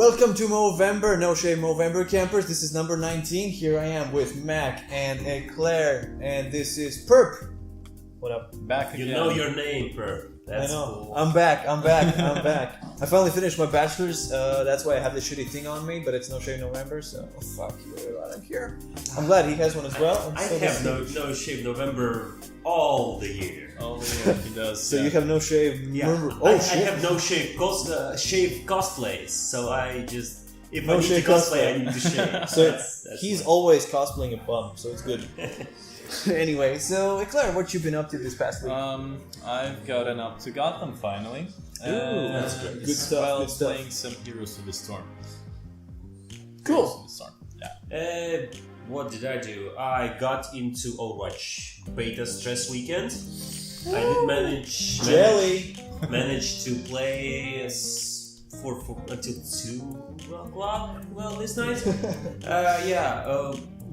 Welcome to Movember, No Shave Movember campers. This is number 19. Here I am with Mac and Eclair, and this is Perp. What up? Back again. You know your name, Perp. That's I know. Cool. I'm back. I finally finished my bachelor's. That's why I have this shitty thing on me, but it's No Shave November, so fuck you. I don't care. I'm glad he has one as well. I have no shave November all the year. All the year he does. So you have No Shave November. I have no shave cosplays, so I just if No I need to shave cosplay, I need to shave. So that's he's why. always cosplaying a bum, so it's good. Anyway, so Eclair, what you been up to this past week? I've gotten up to Gotham finally. that's great. Good stuff. While Good stuff. playing some Heroes of the Storm. Cool. Heroes of the Storm. Yeah. What did I do? I got into Overwatch beta stress weekend. I did manage to play for until 2 o'clock. Well, this night.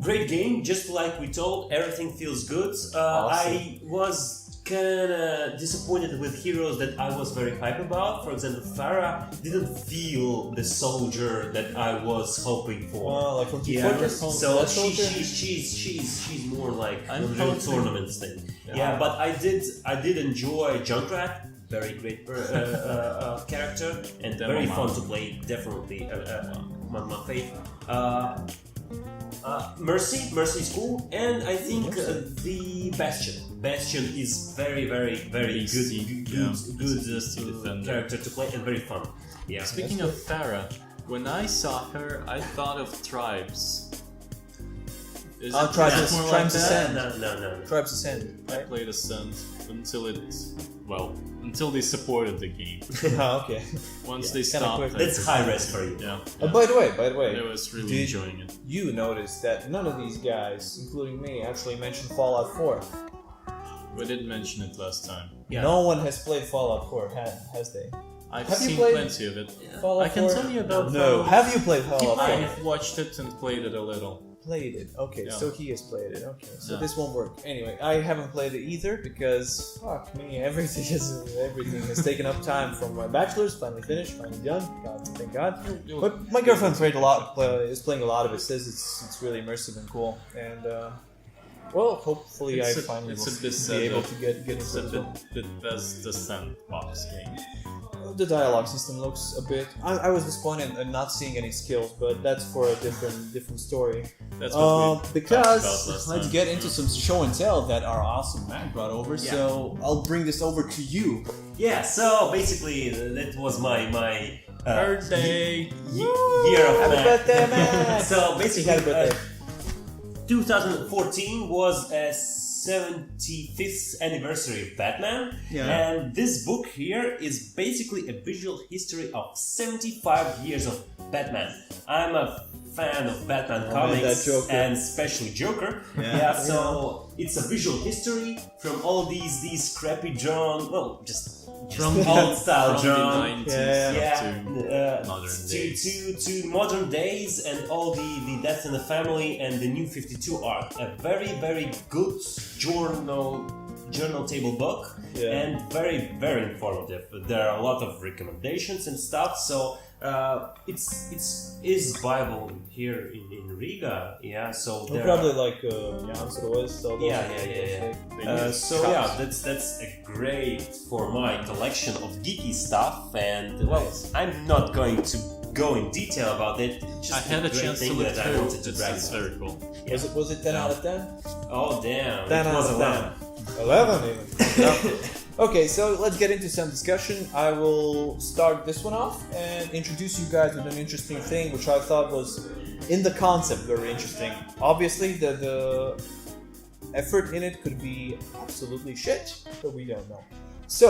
Great game. Just like we told, everything feels good. Awesome. I was kinda disappointed with heroes that I was very hype about. For example, Pharah didn't feel the soldier that I was hoping for. Well, like from Team Yeah, Fortress? so That soldier? she's more like I'm a real hoping- tournaments thing. Yeah, but I did enjoy Junkrat, very great character and Demo very man. fun to play. Definitely my favorite. Mercy is cool, and I think the Bastion is very Beastie, good defender. character to play and very fun. Yeah. Speaking of Pharah, when I saw her, I thought of Tribes. Is it Tribes more Tribes like that? Ascend. No. Tribes Ascend, I right? played Ascent until they supported the game. Oh, okay. Once they kinda stopped, quick. I That's just- high risk for you. Yeah. By the way, I was really Did- enjoying it. you noticed that none of these guys, including me, actually mentioned Fallout 4. We did mention it last time. Yeah. No one has played Fallout 4, has they? I've Have you seen played plenty of it. Fallout I can 4? tell you about No. Fallout. Have you played Fallout 4? I've watched it and played it a little. Played it. Okay, Yeah. so he has played it. Okay, so Yeah. this won't work. Anyway, I haven't played it either because fuck me, everything has taken up time from my bachelor's. Finally finished, finally done. God, thank God. But my girlfriend played a lot. Is playing a lot of it. Says it's really immersive and cool. And well, hopefully I finally it's will a bit be sad able that to get It's into a it. as well. bit the sandbox game. The dialogue system looks a bit. I was disappointed in not seeing any skills, but that's for a different story. That's what we talked Because about last let's time. get into some show and tell that our awesome Mac brought over. Yeah. So I'll bring this over to you. Yeah, so basically that was my Birthday! year of Happy Mac. birthday, Mac! So basically, Happy birthday. 2014 was a 75th anniversary of Batman, Yeah. and this book here is basically a visual history of 75 years of Batman. I'm a fan of Batman man, comics that Joker. and especially Joker. Yeah. So it's a visual history from all these crappy drawn, well, just From old style from drawn. the 90s Yeah. up to modern days. To modern days and all the Death in the Family and the New 52 arc. A very good journal table book, Yeah. and very informative. There are a lot of recommendations and stuff. So it's Bible here in Riga. Yeah. So We're there probably are, like Jan Sroes. yeah. So yeah, that's a great for my collection of geeky stuff, and well, Nice. I'm not going to go in detail about it. Just I had a great chance to thing look that I through. wanted to brag It's about. very cool. Was it 10 out of 10? Oh damn! 10 it out was of 11. 11 even. Okay, so let's get into some discussion. I will start this one off and introduce you guys with an interesting thing, which I thought was, in the concept, very interesting. Obviously, the effort in it could be absolutely shit, but we don't know. So,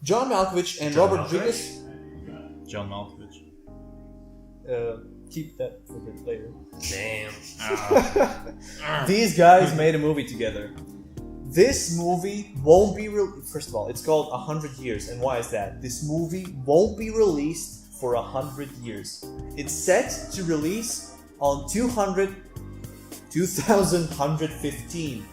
John Malkovich and Robert Rodriguez. John Malkovich. Keep that for a bit later. Damn. These guys made a movie together. This movie won't be first of all, it's called 100 Years, and why is that? This movie won't be released for 100 years. It's set to release on 2115.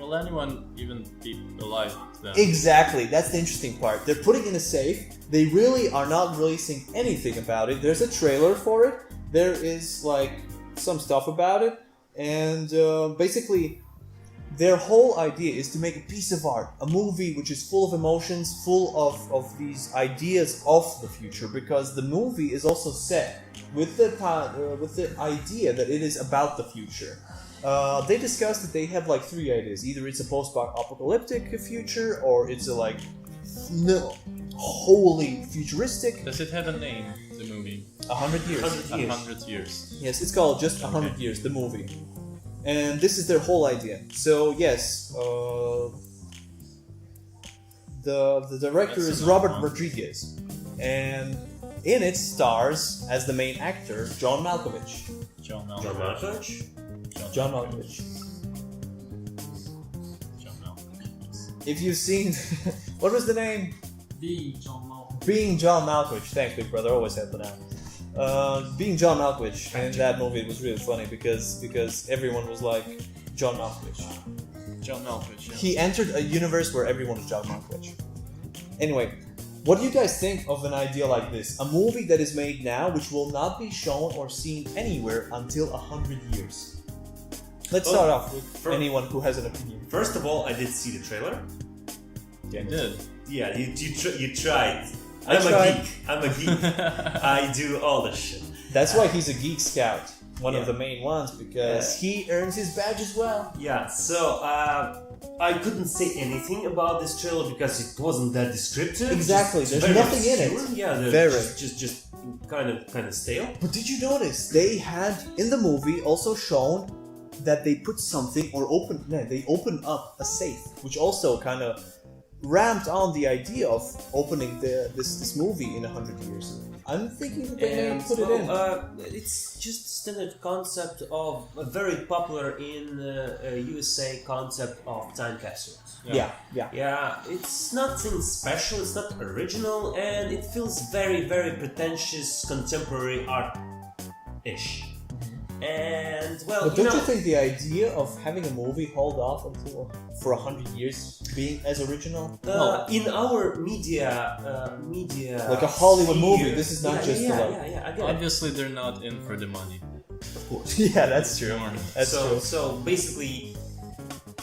Will anyone even be alive then? Exactly, that's the interesting part. They're putting in a safe. They really are not releasing anything about it. There's a trailer for it. There is like some stuff about it, and basically, their whole idea is to make a piece of art, a movie which is full of emotions, full of these ideas of the future. Because the movie is also set with the idea that it is about the future. They discussed that they have like 3 ideas. Either it's a post-apocalyptic future, or it's a like wholly futuristic. Does it have a name, the movie? 100 years. 100 years. Yes, it's called just 100 Years, the movie. And this is their whole idea. So yes, the director is Robert Rodriguez, and in it stars as the main actor John Malkovich. John John Malkovich. Malkovich? John Malkovich. John Malkovich. If you've seen, what was the name? Being John Malkovich. Thanks, big brother. Always helping out. Being John Malkovich in that movie, it was really funny because everyone was like John Malkovich. John Malkovich. Yeah. He entered a universe where everyone was John Malkovich. Anyway, what do you guys think of an idea like this? A movie that is made now which will not be shown or seen anywhere until 100 years. Let's start off with anyone who has an opinion. First of all, I did see the trailer. You did. Yeah, you tried. I tried. I'm a geek. I do all this shit. That's why he's a Geek Scout, one of Yeah. the main ones, because he earns his badge as well. Yeah, so I couldn't say anything about this trailer because it wasn't that descriptive. Exactly, Just there's very nothing in it. obscure. Yeah, Very. just kind of stale. But did you notice they had in the movie also shown that they put something or they opened up a safe, which also kind of ramped on the idea of opening this movie in 100 years. I'm thinking that they may put it in. It's just standard concept of a very popular in USA concept of time capsules. Yeah. Yeah, it's nothing special, it's not original, and it feels very, very pretentious contemporary art-ish. And well, But don't you think the idea of having a movie hold off until for 100 years being as original? in our media, Like a Hollywood sphere- movie. This is not just yeah, like. I get it. Obviously, they're not in for the money. Of course. Yeah, that's true. That's true. So basically,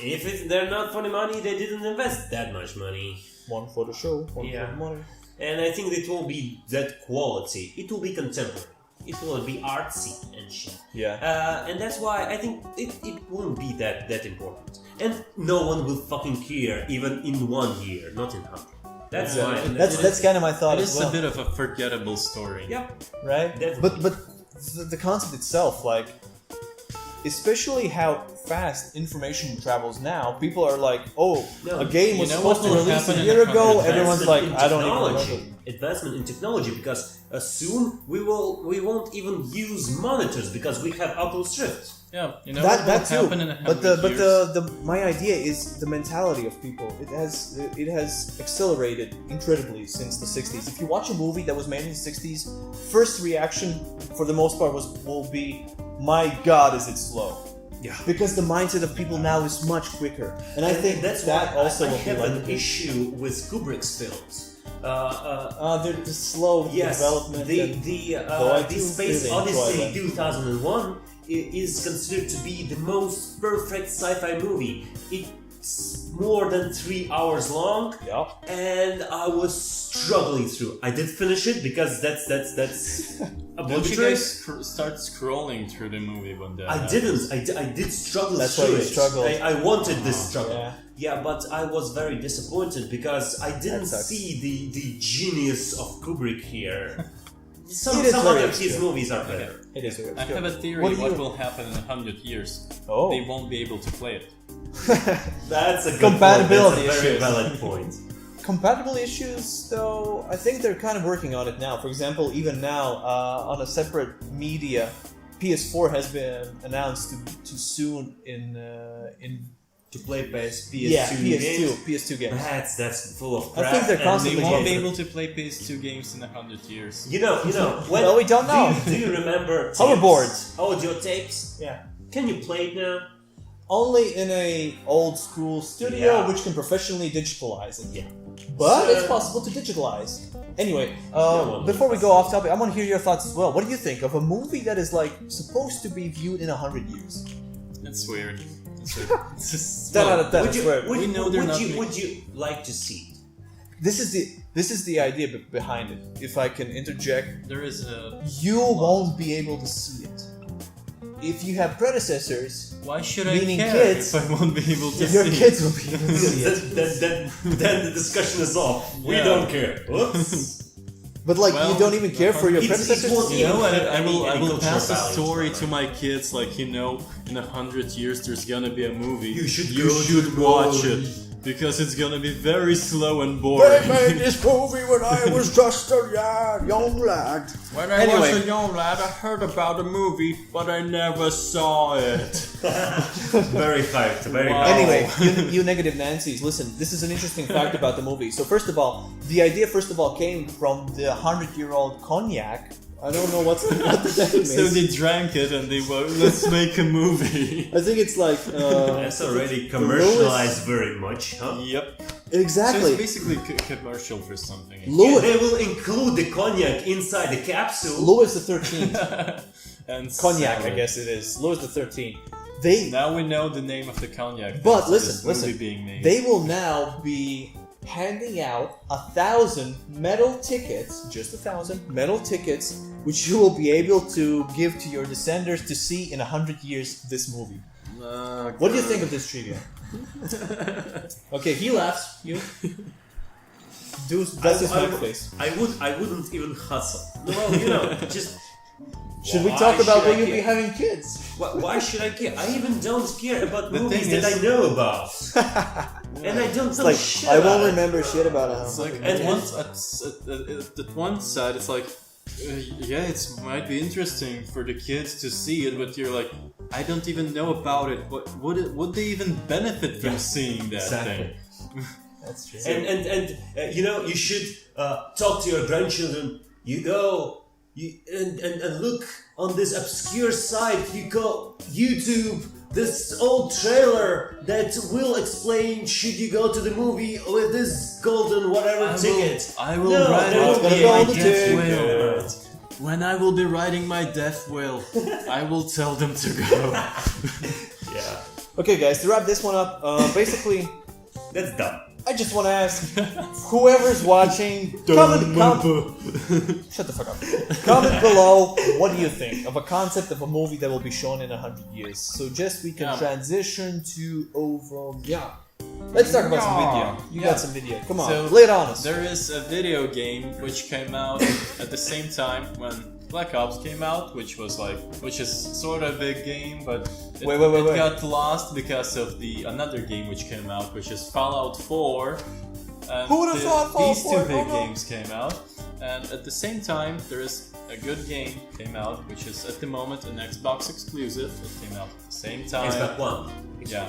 if they're not for the money, they didn't invest that much money. One for the show, one Yeah. for the money. And I think it won't be that quality. It will be contemporary. It will be artsy and shit. Yeah. And that's why I think it won't be that important. And no one will fucking care, even in 1 year, not in 100. That's Yeah. why. That's kind of my thought It as is well. a bit of a forgettable story. Yeah. Right? Definitely. But the concept itself, like, especially how fast information travels now, people are like, oh, No, a game was you know supposed what to will release happen a in year a ago. hundred Everyone's like, I don't even know. Advancement in technology, because soon we won't even use monitors because we have Oculus Rift. Yeah, you know That what will too. happen in 100 But years? the my idea is the mentality of people. It has accelerated incredibly since the 60s. If you watch a movie that was made in the 60s, first reaction for the most part will be, my God, is it slow? Yeah. Because the mindset of people now is much quicker, and I think that's that why also I will be have like an issue with Kubrick's films. the slow Yes, development. Though I the do Space really enjoy Odyssey them. 2001 is considered to be the most perfect sci-fi movie. It's more than 3 hours long, Yeah. and I was struggling through. I did finish it because that's Don't you obligatory. guys start scrolling through the movie when that I happens? didn't. I did struggle That's why through you it. struggled. I wanted this struggle. Yeah. Yeah, but I was very disappointed because I didn't That sucks. see the genius of Kubrick here. Some It is very other his obscure. movies are better. It is. I have a theory What what, do you- will happen in 100 years. Oh. They won't be able to play it. That's a good Compatibility point. That's a very issues. valid point. Compatible issues, though, I think they're kind of working on it now. For example, even now, on a separate media, PS4 has been announced to soon in To play PS2 PS2 games. PS2 games. That's full of I crap. think they're and constantly They They won't be won't able to play PS2 games in 100 years. You know. When, Well, we don't know. Do you remember tapes? Hoverboards. Audio tapes? Yeah. Can you play it now? only in a old school studio Yeah. which can professionally digitalize it. Yeah. But So- it's possible to digitalize. Anyway, well, before we go off topic, I want to hear your thoughts as well. What do you think of a movie that is like supposed to be viewed in 100 years? It's weird. It's just, 10 out of 10. Would you, I swear. we know they're not would you like to see it? This is the idea behind it. If I can interject, there is a. you won't be able to see it. If you have predecessors, Why should I Meaning care kids, if I won't be able to your see? kids will be able to see it. then the discussion is off. We Yeah. don't care. Oops. But like, you Well, don't even care for your it's- it predecessors? won't You know, even have I will any cultural pass the value story to whatsoever. my kids, like, you know, in 100 years there's gonna be a movie. You should go to the watch it. movie. Because it's gonna be very slow and They boring. made this movie when I was just a young lad. When Anyway. was a young lad, I heard about a movie, but I never saw it. Very hyped. Very Wow. hyped. Anyway, you negative Nancy's, listen, this is an interesting fact about the movie. So first of all, the idea came from the 100-year-old cognac. I don't know what the name So is. they drank it and they were, let's make a movie. I think it's like... That's already commercialized very much, huh? Yep. So Exactly. it's basically commercial for something. Yeah, Louis, they will include the cognac inside the capsule. Louis the 13th. And Cognac, sell I it. guess it is. Louis the 13th. They... Now we know the name of the cognac. But that's this listen, movie being made. they will now be handing out 1,000 metal tickets, just 1,000 metal tickets, which you will be able to give to your descendants to see in 100 years this movie. What do you think of this trivia? Okay, he laughs. You? That's his I- mad face. I wouldn't even hustle. Well, you know, just. Should we Why talk about should when I you'll be care? having kids? Why should I care? I even don't care about The movies thing that I is- know about. And I don't know Like, shit I about won't it. remember shit about it. It's like And- at one side, it's like, yeah, it might be interesting for the kids to see it, but you're like, I don't even know about it. What would they even benefit from seeing that Exactly. thing? That's true. And you know, you should talk to your grandchildren. You go and look on this obscure site. You go YouTube. This old trailer that will explain should you go to the movie with this golden whatever ticket. I will No, write no, it it's gonna in go my on the death ticket. will. When I will be writing my death will, I will tell them to go. Yeah, Okay, guys, to wrap this one up, basically, that's dumb. I just want to ask whoever's watching, shut the fuck up. Comment below, what do you think of a concept of a movie that will be shown in 100 years? So just we can Yeah. transition to let's talk about some video. You Yeah. got some video. Come on, So, lay it on us. There is a video game which came out at the same time when Black Ops came out, which is sort of a big game, but it, Wait. it got lost because of another game which came out, which is Fallout 4. And Who would've thought Fallout these 4? two big Oh, no. games came out, and at the same time there is a good game came out, which is at the moment an Xbox exclusive. It came out at the same time. Xbox One. Yeah.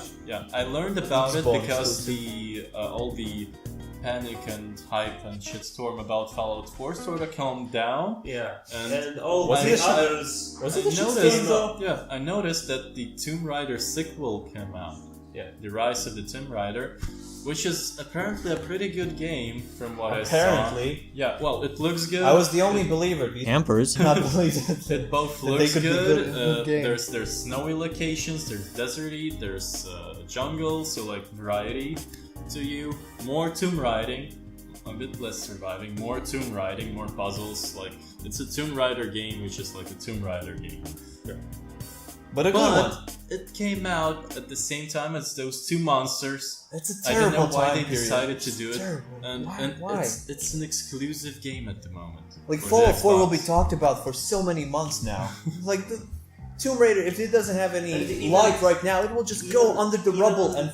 I learned about it Xbox because exclusive. all the panic and hype and shitstorm about Fallout 4 sort of calmed down. Yeah, And and all was the it a shit- others. Was I it a noticed, shitstorm though? I noticed that the Tomb Raider sequel came out. Yeah, The Rise of the Tomb Raider, which is apparently a pretty good game from what I Apparently. saw. Yeah, well, it looks good. I was the only believer. Campers. Not believe that. It both That they looks could be good. good in the game. There's snowy locations, there's deserty, there's jungle, so like variety to you. More tomb riding, a bit less surviving. More tomb riding, more puzzles. Like it's a Tomb Raider game, which is like a Tomb Raider game. But a good one. But it came out at the same time as those two monsters. It's a I don't terrible know why time they period. decided to do It's it, terrible. and Why? it's an exclusive game at the moment. Like for the Fallout 4 will be Xbox. talked about for so many months now. Like the Tomb Raider, if it doesn't have any And even- light right now, it will just go even- under the even- rubble and.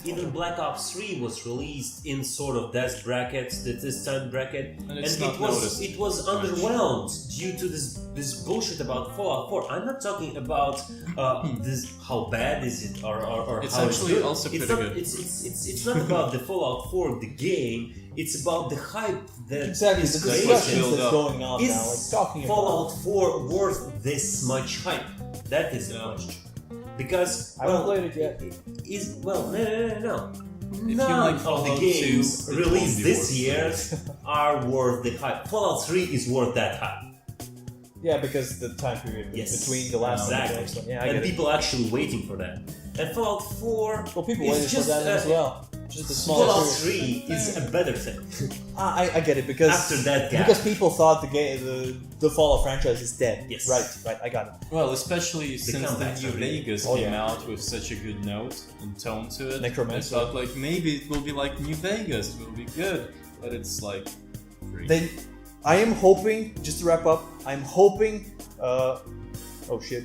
Even Black Ops 3 was released in sort of that bracket, this time bracket, And and it's it not was noticed it was much. underwhelmed due to this bullshit about Fallout 4. I'm not talking about this how bad is it or It's how actually good. also it's pretty not, good. It's not about the Fallout 4 the game. It's about the hype that Exactly, is the That's created. what's discussions built that's up. going on Is now. Like talking Fallout about. 4 worth this much hype? That is the Yeah. question. because I haven't played it yet. No. If you None like of the Fallout games 2, it released won't be this worth year it. are worth the hype. Fallout 3 is worth that hype. Yeah, because the time period Yes, between the last one and the next exactly. one. Yeah, I And get it. people actually waiting for that. And Fallout 4 Well, people is waited for just that as well. Just a small Fallout series. 3 is a better thing. I get it because After that gap. because people thought the Fallout franchise is dead. Yes. Right. I got it. Well, especially since the comebacks New are really- Vegas Oh, came yeah. out with such a good note and tone to it. Necromancer. I thought like maybe it will be like New Vegas, it will be good, but it's like free. Then I am hoping, just to wrap up, I'm hoping. Oh shit.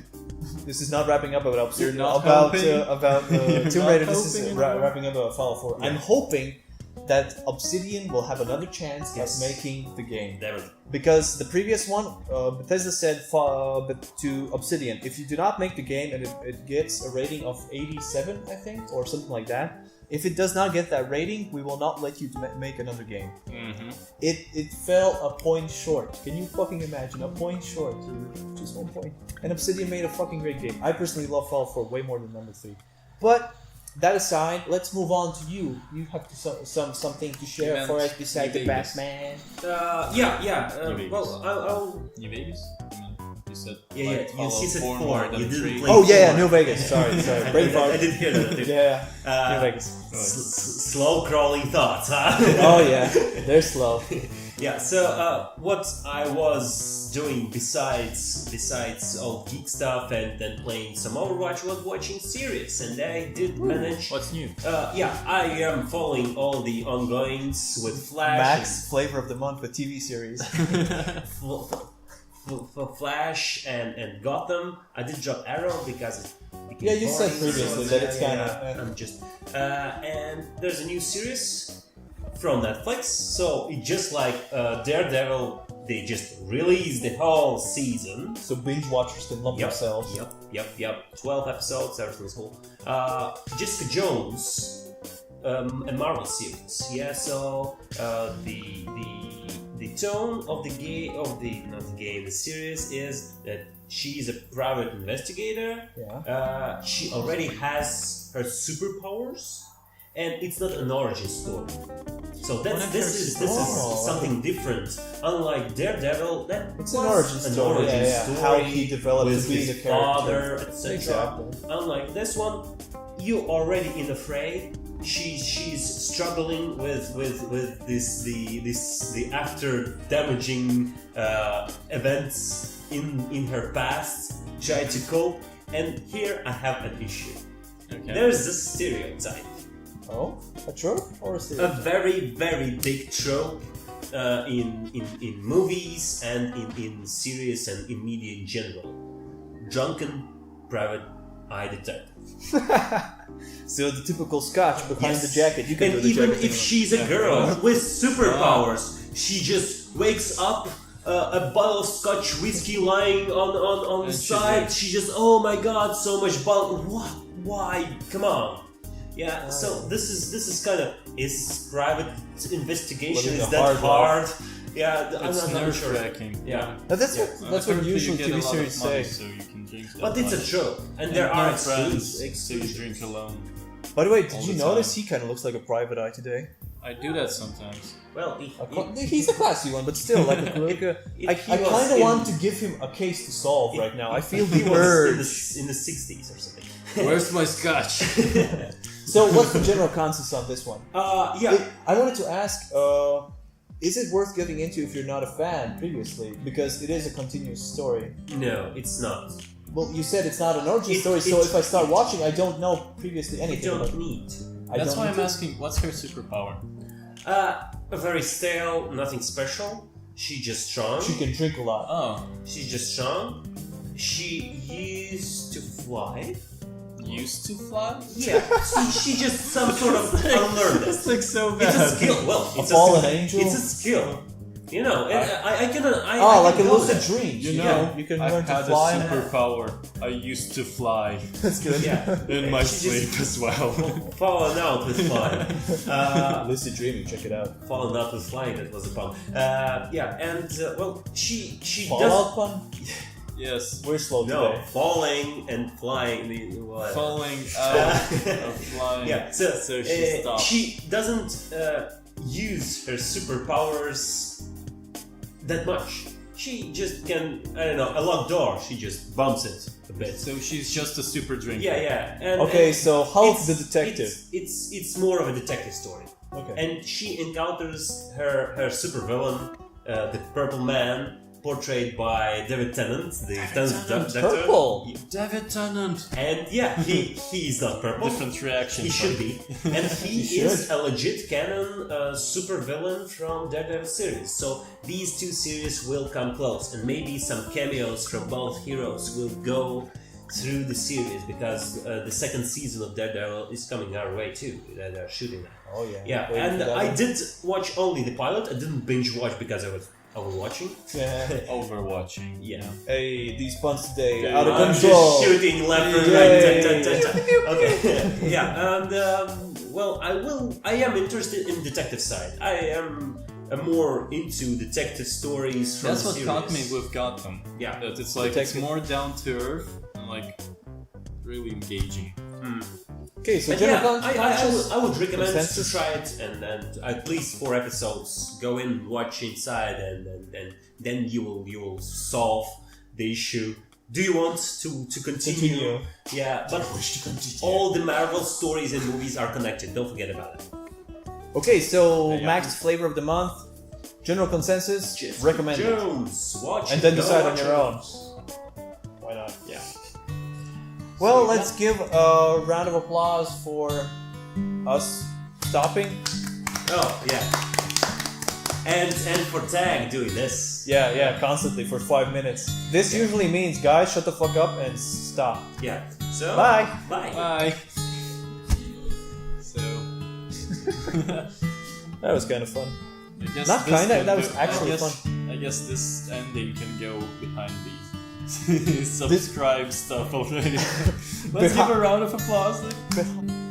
This is not wrapping up about You're not about hoping? Tomb not Raider. This is hoping anymore? wrapping up about Fallout 4. Yeah. I'm hoping that Obsidian will have another chance Yes. at making the game. Definitely. Because the previous one, Bethesda said to Obsidian, if you do not make the game and it gets a rating of 87, I think, or something like that, if it does not get that rating, we will not let you make another game. Mm-hmm. It fell a point short. Can you fucking imagine? A point short. Dude. Just 1 point. And Obsidian made a fucking great game. I personally love Fallout 4 way more than number 3. But that aside, let's move on to you. You have something to share Event for us besides the New Vegas. Batman. New Vegas. Well, I'll. New Vegas? I mean, you said Yeah, like yeah. You Fallout said 4 4. more than You didn't 3. play- Oh yeah, four. New Vegas. Sorry, brain I fart. didn't hear that. Yeah, New Vegas. Slow crawling thoughts, huh? Oh yeah, they're slow. Yeah. So what I was doing besides all geek stuff and then playing some Overwatch was watching series, and I did manage. What's new? Yeah, I am following all the ongoings with Flash. Max flavor of the month, the TV series. Flash and Gotham. I did drop Arrow because it became Yeah, you said boring, previously that it's kinda, I'm just and there's a new series from Netflix. So it just like Daredevil, they just released the whole season. So binge watchers can love themselves. Yep. 12 episodes, everything's cool. Jessica Jones, a Marvel series. Yeah, so the tone of the series is that she's a private investigator. Yeah. She already has her superpowers, and it's not an origin story. So this is something different. Unlike Daredevil, that It's was an origin story. Yeah. story How he developed with to be his the character. father, etc. Exactly. Unlike this one, you already in the fray. She's struggling with the after damaging events in her past, try to cope, and here I have an issue. Okay. There's this stereotype, Oh, a trope or a a series? very big trope in movies and in series and in media in general. Drunken private eye detective. So the typical Scotch behind Yes. the jacket. You can And do the even jacket if thing. she's a girl with superpowers, she just wakes up, a bottle of Scotch whiskey lying on the And she side. drinks. She just, oh my god, so much bottle. What? Why? Come on. Yeah. So this is kind of, is private investigation, Living is a that hard hard? Yeah, It's I'm not sure. nerve-wracking. Yeah. But that's Yeah. what Apparently usual you get a TV lot series of money, say. so you can drink that But it's a much. trope, and there And are no friends, exclusions. so you drink alone. By the way, all did you the notice time. he kind of looks like a private eye today? I do that sometimes. Well, He's a classy one, but still, I He was kind of in- want to give him a case to solve right now. I feel he the was urge. in the 60s or something. Where's my scotch? So, what's the general consensus on this one? Yeah. I wanted to ask, is it worth getting into if you're not a fan previously? Because it is a continuous story. No, it's not. Well, you said it's not an origin It- story, so it- if I start watching, I don't know previously You anything. don't about it. need. I That's don't why need I'm to. asking, what's her superpower? Very stale, nothing special. She's just strong. She can drink a lot. Oh, She's just strong. She used to fly. used to fly? Yeah, she just some sort of unlearned it. This looks so It's a bad. skill. Well, it's fallen skill. angel? It's a skill. You know, and I can. I Oh, I like a can go lucid there. dream. You Yeah, know, you can I've learn to had fly. a superpower. I used to fly That's good. Yeah. in my She just- sleep as well. Fallen out with flying. Lucid dreaming, check it out. Fallen out with flying. That was a pun. Yeah, and well, she does. Fallout pun? Yes. We're slow No, today. falling and flying. What? Falling out of flying. Yeah, so she stopped. she doesn't use her superpowers that much. She just can, I don't know, a locked door, she just bumps it a bit. So she's just a super drinker. Yeah. And, Okay, and so Hulk it's- the detective. It's more of a detective story. Okay. And she encounters her supervillain, the Purple Man, portrayed by David Tennant, the Tenth Doctor. Purple. David Tennant. And yeah, he's not purple. Different reaction. He should be. And he He is should. a legit canon supervillain from Daredevil series. So these two series will come close, and maybe some cameos from both heroes will go through the series, because the second season of Daredevil is coming our way too. They're shooting that. Oh yeah. Yeah, Waiting and for that I one. did watch only the pilot. I didn't binge watch because I was overwatching. Yeah. Overwatching. Yeah. Hey, these puns today Dude, out of I'm control. just shooting left and Yay. right. Okay. Yeah, and well, I am interested in detective side. I am more into detective stories from That's what series. caught me with Gotham. Yeah. That it's like Detective. it's more down to earth and like really engaging. Okay, so But general yeah, I would recommend consensus? to try it, and at least 4 episodes. Go in, watch inside, and then you will solve the issue. Do you want to continue? Yeah, but all the Marvel stories and movies are connected. Don't forget about it. Okay, so Yeah. Max flavor of the month, general consensus, Jessica recommend it, Jones, watch and it. then Go decide on watch your it. own. Why not? Yeah. Well, So, let's give a round of applause for us stopping. Oh yeah. And for Tag doing this. Yeah, constantly for 5 minutes. This usually means, guys, shut the fuck up and stop. Yeah. So Bye. Bye. Bye. So That was kind of fun. I guess Not this kinda, can that was go- actually I guess, fun. I guess this ending can go behind the subscribe stuff already. Let's Behi- give a round of applause. Then.